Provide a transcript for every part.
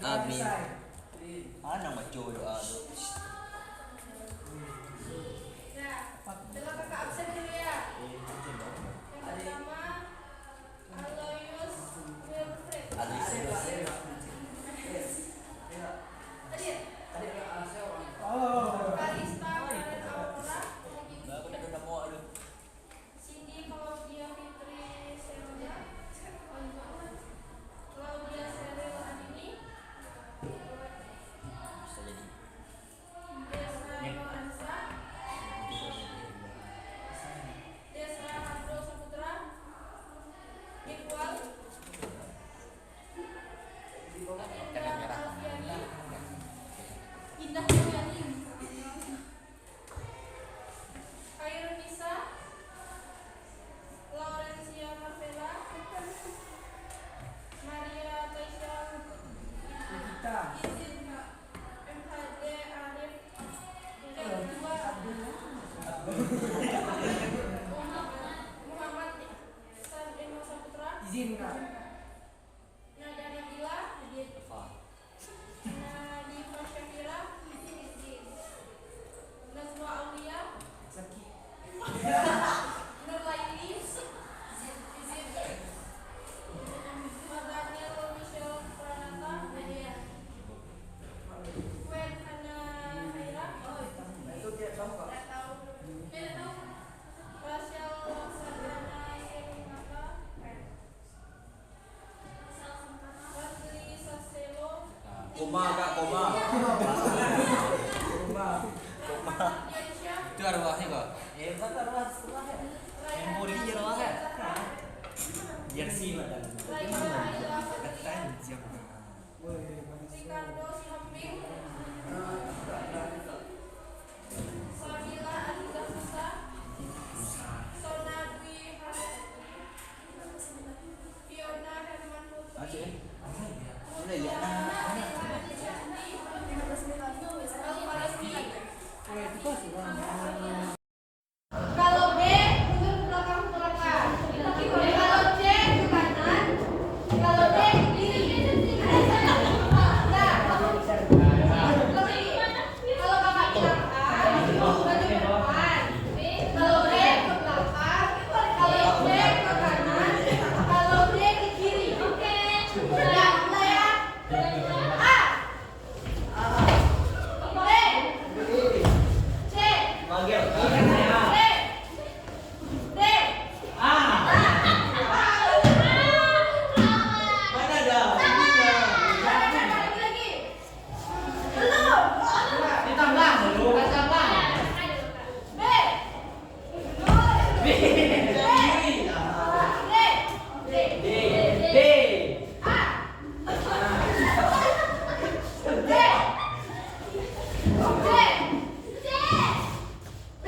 Amin. Mana baca doa tu? Kakak absen dulu ya. Yang pertama, Aloysius Wilfred. Kalista Karen Aurora. Aku nak duduk muak tu. Cindy Claudia Fitri Selja. Claudia Seril Adini. Bisa jadi. Desra Noansa. Desra Handro Saputra. Iqbal. Indah Alfiani. Indah Alfiani. Khairul Nisa. Laurencia Marvela. Maria Taisha Izin MHD Arif Muhammad San Eno Saputra. Nada Nabila Nadifa Syafira Nazwa Aulia Nurlaini Daniel Michelle Pranata Wen Hana Haira Rachel Sadrana Serimata Rasli Saselo Koma kak, koma. Diansyah Itu arwahnya kok. Hebat arwah setelah. Memori dia arwah. Jersey madam. Raisa Aila Fadlia Tajam. Ricardo Sihombing Sabila Anissa Musa Sona Dwi Fiona Herman Putri Mutia Kalau B mundur ke belakang belakang. Kalau C ke kanan. Kalau D ke kiri. Nah, kalau kakak bilang A, maju ke depan. Kalau B ke belakang. Kalau B ke kanan. Kalau D ke kiri. Oke. Ya, mulai ya. A. B. C. Manggil. D. D. Mana dah? Lagi. Belum. Ditambah dulu. Ditambah. B. B. Kiri. D. D. D. A. D. D. B.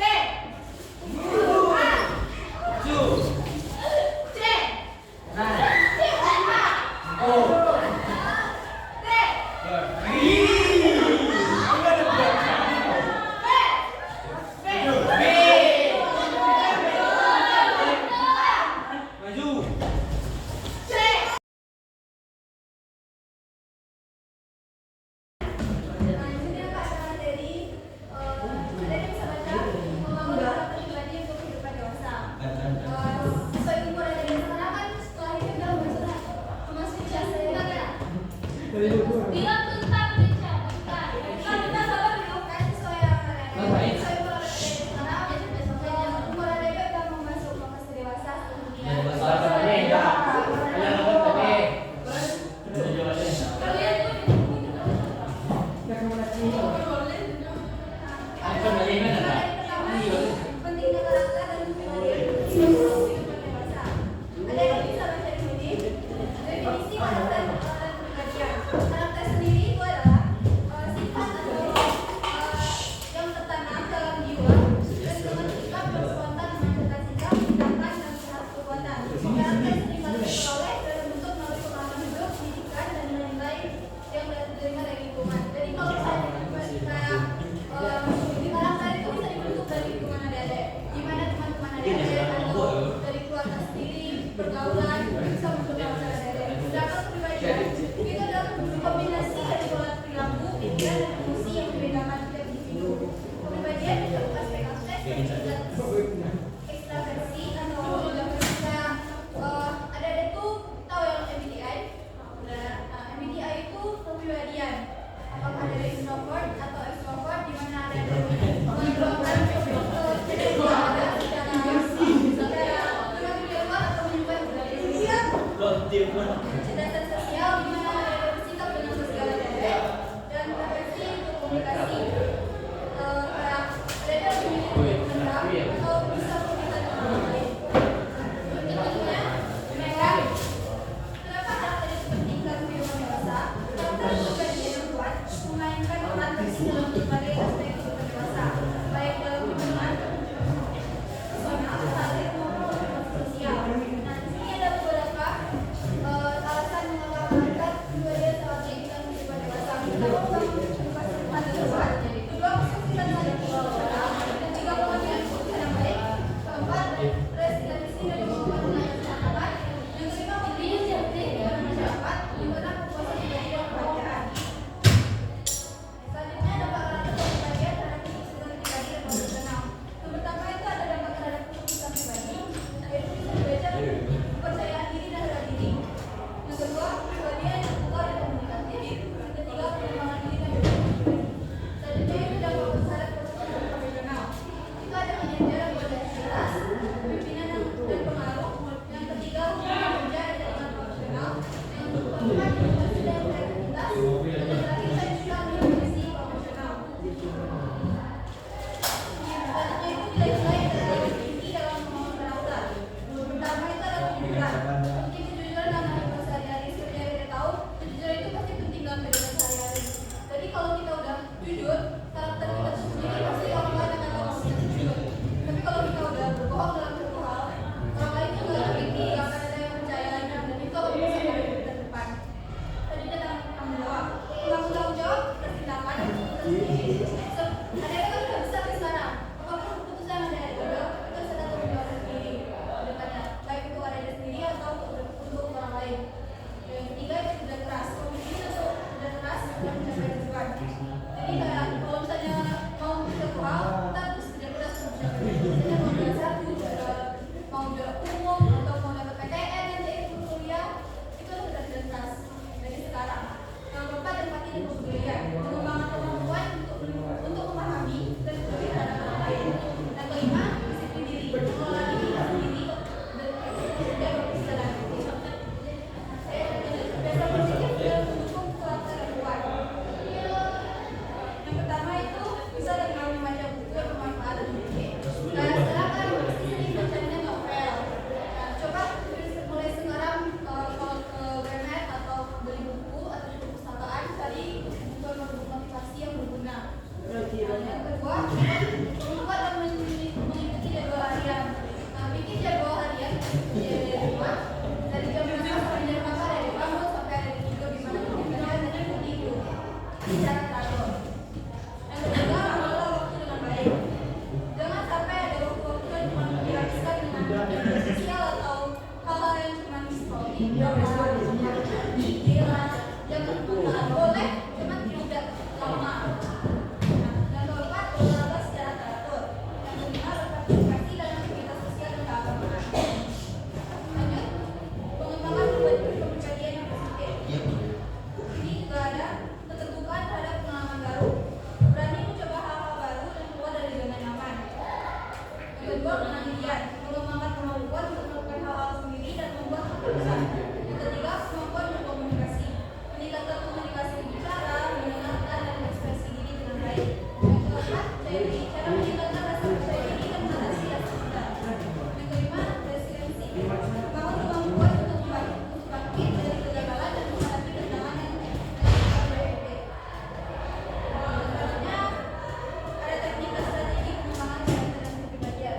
pergaulan, bisa membentuk sadar. Sedangkan kepribadian itu adalah kombinasi dari pola perilaku, pikiran, dan emosi yang membedakan tiap individu. Kepribadian mencakup aspek-aspek ekstraversi atau yang bisa ada itu tahu yang MBTI. MBTI itu kepribadian. Apakah dari introvert atau extrovert, di mana ada menyebabkan kecerdasan sosial, di mana ada bersikap dengan sosial dan preferensi untuk komunikasi. Ada memiliki pendapat atau bisa komunikasi dengan orang lain. Berikutnya, mereka kenapa karakter seperti kehidupan dewasa? Karakter kepribadian yang kuat memainkan peran penting dalam berbagai aspek kehidupan dewasa, baik dalam hubungan personal, karir maupun sosial. Nah, di sini ada beberapa alasan mengapa karakter kepribadian sangat baik dalam kehidupan dewasa. Pertama, kehidupan dewasa. Kedua, kesulitan saling emosional. Ketiga, pengambilan keputusan yang baik. Keempat, resiliensi dan kemampuan mengatasi tantangan. Yang kelima, kontribusi kepada masyarakat. Yang keenam, kepuasan pribadi dan kebahagiaan. Selanjutnya, dampak karakter kepribadian terhadap keputusan pribadi dan profesional. Yang pertama itu ada dampak terhadap keputusan pribadi, yaitu bisa dibaca kepercayaan diri dan harga diri. Yang kedua, kepribadian yang terbuka dan komunikatif. Yang ketiga, pengembangan diri dan pribadi. Selanjutnya itu dampak terhadap keputusan profesional. Itu ada kinerja dan kualitas, pimpinan dan pengaruh. Yang ketiga, hubungan kerja dan jaringan profesional. Yang keempat, inovasi dan kreativitas. Dan yang terakhir, saya juga ambil profesional. Selanjutnya itu nilai-nilai yang terlalu tinggi dalam membangun karakter. Pertama itu adalah kejujuran. Penting kejujuran dalam kehidupan sehari-hari. Seperti yang kita tahu, kejujuran itu pasti penting dalam kehidupan sehari-hari. Jadi kalau kita udah jujur, karakter kita sendiri pasti orang lain akan tahu kita jujur. Tapi kalau kita udah berbohong dalam satu hal, orang lain juga nggak akan ada yang percaya, dan itu akan bisa dari kita depan. Selanjutnya tanggung jawab. Tanggung jawab bertindakan dan keputusan sendiri. Ada yang kan bisa sampai sekarang. Apapun keputusan yang ada itu harus ada tanggung jawab sendiri ke depannya. Baik itu ada diri sendiri atau untuk orang lain. Yang ketiga itu kerja keras. Komitmen untuk kerja keras dalam mencapai tujuan. Jadi kayak kalau misalnya mau suatu hal, kita harus kerja keras untuk mencapai. Misalnya mau jual satu, mau jual umum atau mau dapat PTN nanti itu kuliah, itu harus kerja keras dari sekarang. Yang keempat, empati dan kebudayaan. Mengembangkan kemampuan untuk memahami dan peduli terhadap orang lain. Yang kelima, disiplin diri. Mengelola diri sendiri dan berjalan. Biasa berpikir dan mendukung karakter yang kuat. Yang pertama itu bisa dengan membaca buku yang bermanfaat dan menarik. Nah, sekarang kan sering bacanya novel. Nah, coba mulai sekarang kalau ke Gramet atau beli buku atau di perpustakaan, cari buku motivasi yang berguna. Yang kedua, membuat dan mengikuti jadwal harian. Nah, bikin jadwal harian dari rumah, dari jam berapa sampai jam berapa, dari bangun sampai ada di tidur, gimana dan ikuti itu secara teratur. Yang ketiga, mengelola waktu dengan baik. Jangan sampai ada waktu-waktu yang cuma dihabiskan dengan media sosial atau hal-hal yang cuma scrolling, jangan boleh, cuma tidak lama. Yang keempat, olahraga secara teratur. Yang kelima, berpartisipasi dalam aktivitas sosial dan keagamaan. Lanjut, pengembangan kepribadian yang positif. Ini juga ada keterbukaan terhadap pengalaman baru. Berani mencoba hal-hal baru dan keluar dari zona nyaman. Yang kedua, kemandirian. Mengembangkan kemampuan untuk melakukan hal-hal sendiri dan membuat keputusan. Yang ketiga, kemampuan berkomunikasi. Meningkatkan komunikasi bicara, mendengarkan, dan ekspresi diri dengan baik. Yang keempat, cara meningkatkan rasa percaya diri dan mengatasi rasa cemaran. Yang kelima, resiliensi. Membangun kemampuan untuk bangkit dari kegagalan dan menghadapi tantangan yang berbeda. Selanjutnya, ada teknik dan strategi pengembangan karakter dan kepribadian.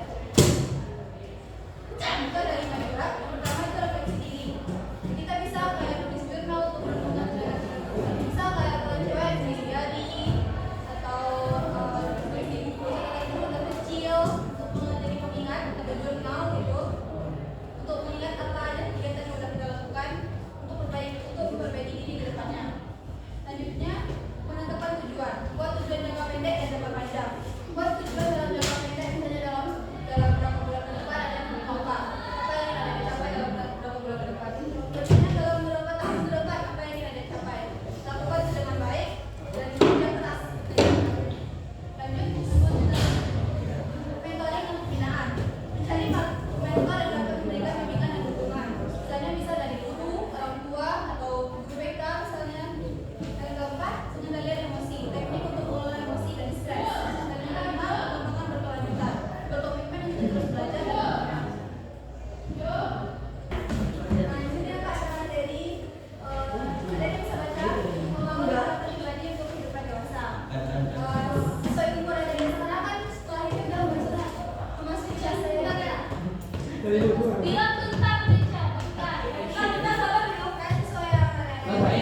Bilang tentang mencapai. Kan kita salah melakukan sesuai yang ada. Sesuai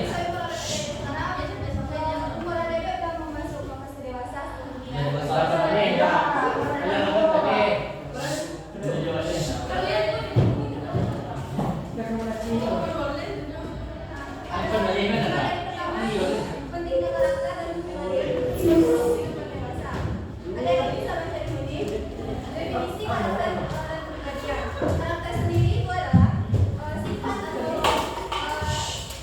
karena besok-besoknya umur ada udah mau masuk kelas dewasa. Pentingnya karakter dan kepribadian. Ada yang bisa baca ini? Definisi karakter dan kepribadian. Karakter sendiri itu adalah sifat atau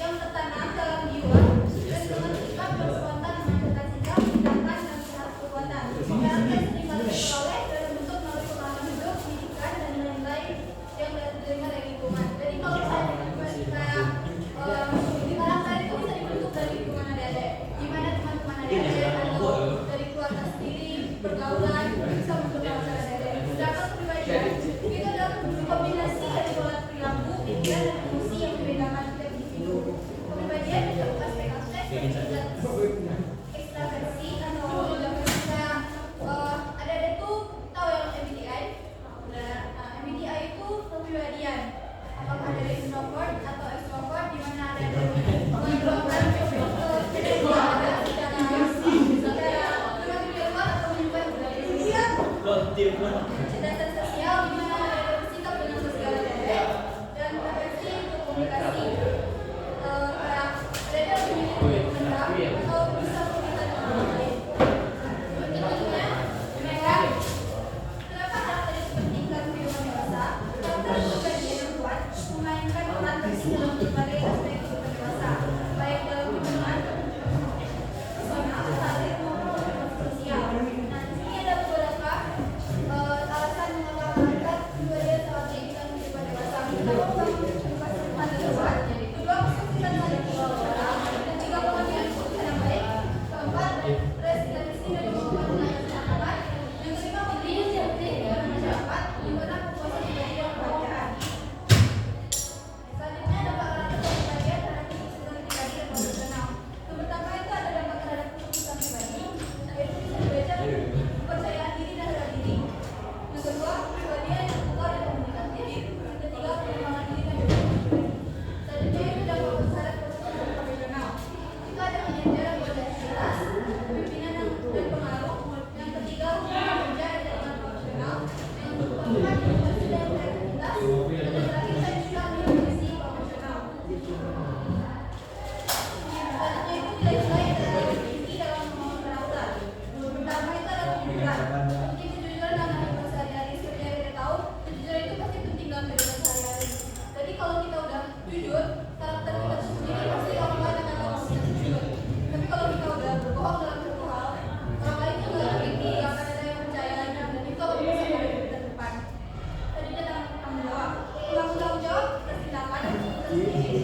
yang tertanam dalam jiwa dan dengan sikap berspontan menunjukkan sikap, tindakan dan sifat perbuatan. Karakter sendiri diperoleh dalam bentuk melalui pengalaman hidup, pendidikan dan nilai-nilai yang diterima dari lingkungan. Jadi kalau misalnya karakter itu bisa dibentuk dari lingkungan adik-adik. Gimana teman-teman adik-adik atau dari keluarga sendiri, pergaulan bisa membentuk karakter adik-adik. Sedangkan kepribadian itu adalah kombinasi dari pola perilaku, pikiran dan emosi yang membedakan setiap individu. Kepribadian mencakup aspek-aspek seperti ekstraversi atau yang bisa adik-adik tuh tahu yang MBTI. MBTI itu kepribadian. Apakah dari introvert atau extrovert, di mana ada mengeluarkan kecerdasan sosial, di mana ada bersikap dengan sosial dan preferensi untuk komunikasi. Ada memiliki pendam atau bisa berbicara dengan orang lain. Tentunya, mereka kenapa karakter itu penting dalam kehidupan dewasa? Karakter kepribadian yang kuat memainkan peran penting dalam berbagai aspek kehidupan dewasa, baik dalam hubungan personal, karir maupun sosial. Nah, di sini ada beberapa alasan mengapa karakter kepribadian sangat penting dalam kehidupan dewasa. Pertama, membangun kehidupan dewasa. Kedua, kesulitan saling berbicara. Ketiga, pengambilan keputusan yang baik. Keempat, resiliensi dan kemampuan mengatasi tantangan. Yang kelima, kontribusi dalam masyarakat. Yang keenam, kepuasan pribadi dan kebahagiaan. Selanjutnya, dampak karakter kepribadian terhadap keputusan pribadi dan profesional. Yang pertama itu ada dampak terhadap keputusan pribadi, yaitu bisa dibaca kepercayaan diri dan harga diri. Yang kedua, kepribadian yang terbuka dan komunikatif. Yang ketiga, pengembangan diri dan pribadi. Selanjutnya itu dampak terhadap keputusan profesional. Itu ada kinerja dan produktivitas, pimpinan dan pengaruh. Yang ketiga, hubungan kerja dan jaringan profesional. Yang keempat, inovasi dan kreativitas. Dan yang terakhir, saya juga inovasi profesional. Selanjutnya itu nilai-nilai yang terdapat tinggi dalam membangun karakter. Pertama itu adalah kejujuran. Penting kejujuran dalam kehidupan sehari-hari. Seperti yang kita tahu, kejujuran itu pasti penting dalam kehidupan sehari-hari. Jadi kalau kita udah jujur, karakter kita sendiri pasti orang lain akan tahu kita jujur. Tapi kalau kita udah berbohong dalam satu hal, orang lain juga ini akan ada yang percayanya dan itu akan bisa dari kita depan. Tadi kita tanggung jawab. Tanggung jawab atas tindakan dan keputusan sendiri.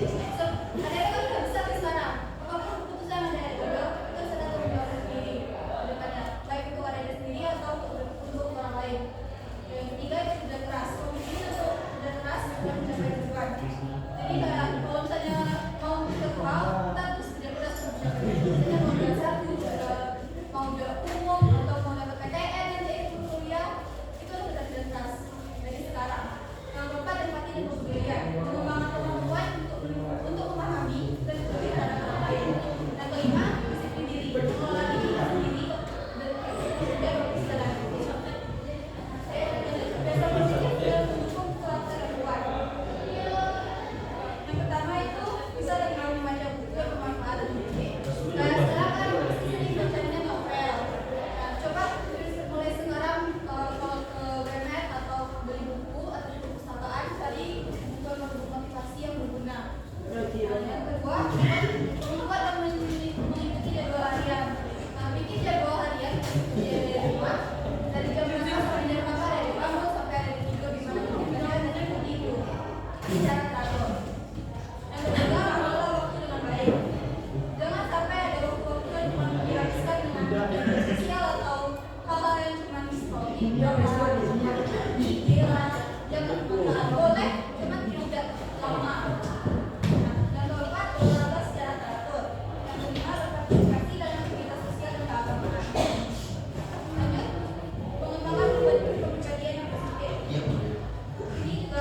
Ada yang kan bisa ke sana. Apapun keputusan yang ada juga, kita harus ada tanggung jawab sendiri ke depannya. Baik untuk ada sendiri atau untuk orang lain. Yang ketiga itu kerja keras. Komitmen untuk kerja keras dan mencapai tujuan. Jadi kayak kalau misalnya mau satu hal, kita harus kerja keras untuk mencapai. Misalnya mau juara satu, mau juara umum atau mau dapat PTN nanti itu kuliah, itu harus kerja keras dari sekarang. Yang keempat, empati dan kebudayaan. Mengembangkan kemampuan untuk memahami dan peduli terhadap orang lain. Yang kelima, disiplin diri. Mengelola diri sendiri dan beristirahat. Saya biasa berpikir dan mendukung karakter yang kuat. Yang pertama itu bisa dengan membaca buku yang bermanfaat dan menarik. Nah, sekarang kan pasti sering bacanya novel. Nah, coba mulai sekarang kalau ke Gramet atau beli buku atau buku perpustakaan cari buku motivasi yang berguna. Yang kedua, membuat dan mengikuti jadwal harian. Nah, bikin jadwal harian dari rumah dari jam berapa sampai jam berapa dari bangun sampai ada tidur di mana dan seperti itu. Bicara teratur. Yang ketiga, mengelola waktu dengan baik. Jangan sampai ada waktu-waktu yang cuma dihabiskan dengan media sosial atau hal-hal yang cuma scrolling. Jangan boleh, cuma tidak lama. Yang keempat, olahraga secara teratur. Yang kelima, berpartisipasi dalam aktivitas sosial dan keagamaan. Lanjut, pengembangan kepribadian yang positif. Ini juga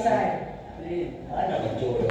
side. Please. Ada mencoba